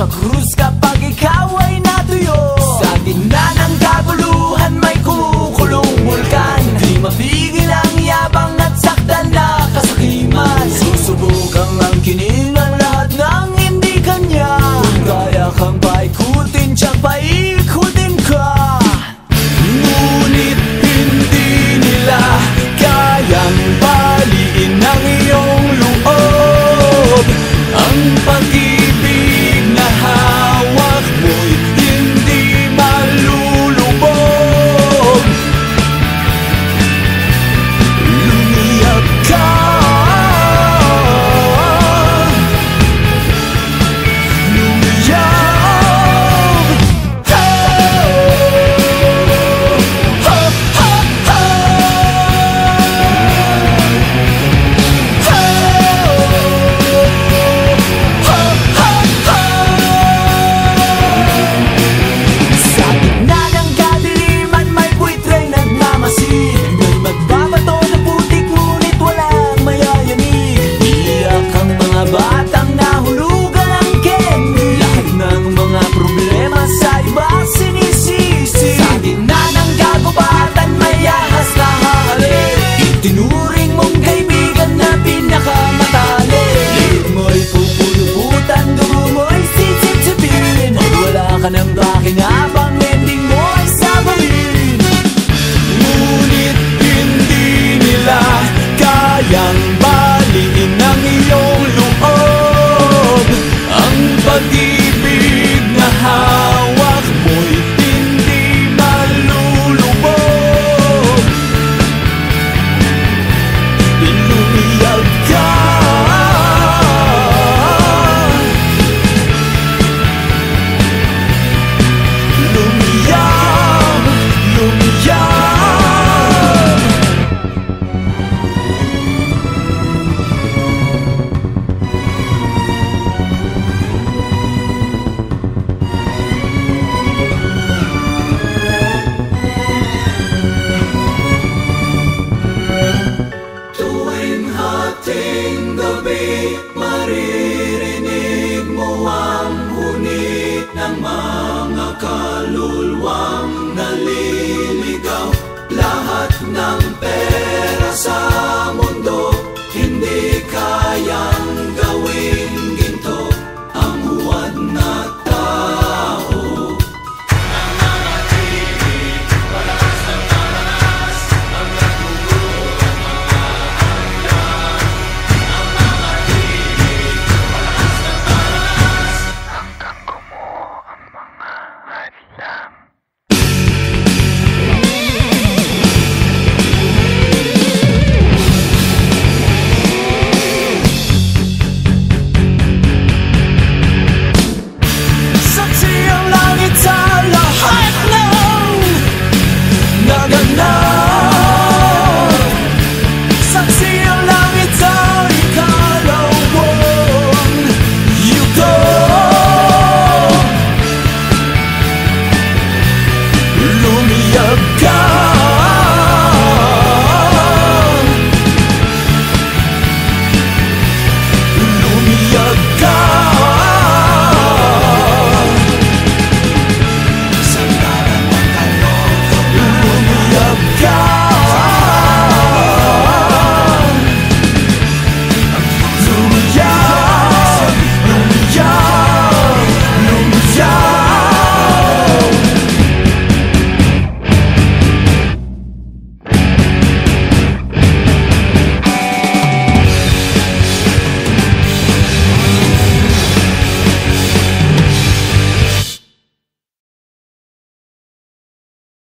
sa krus kapag ikaw ay natuyo. Sa gitna ng kaguluhan may kumukulong bulkan, di mapigil ang yabang at saktan na kasakiman. Susubukang angkinin ang lahat ng hindi kanya. Kung kaya kang paikutin, tiyak paikutin ka. Ngunit hindi nila kayang baliin ang iyong loob. Ang pag-ibig na hawak mo'y hindi malulubog. Lumiyap ka, lumiyap. Tinuring mong kaibigan na pinakamatali. Liit mo'y pupuluputan, dugo mo'y sisip-sipin. Pag wala ka ng pakinabang, ending mo ay sabahin. Ngunit hindi nila kayang baliin ang iyong loob. Ang pag-ibig na hawak mo'y hindi malulubog. Lumiyap ka, lumiyap, lumiyap. Tuwing hating gabi, maririnig mo ang huni ng mga kaluluwang naliligaw. Lahat ng pera sa mundo hindi kayang gawing ginto ang huwad na tao. Saksi ang langit sa lahat ng naganap. Saksi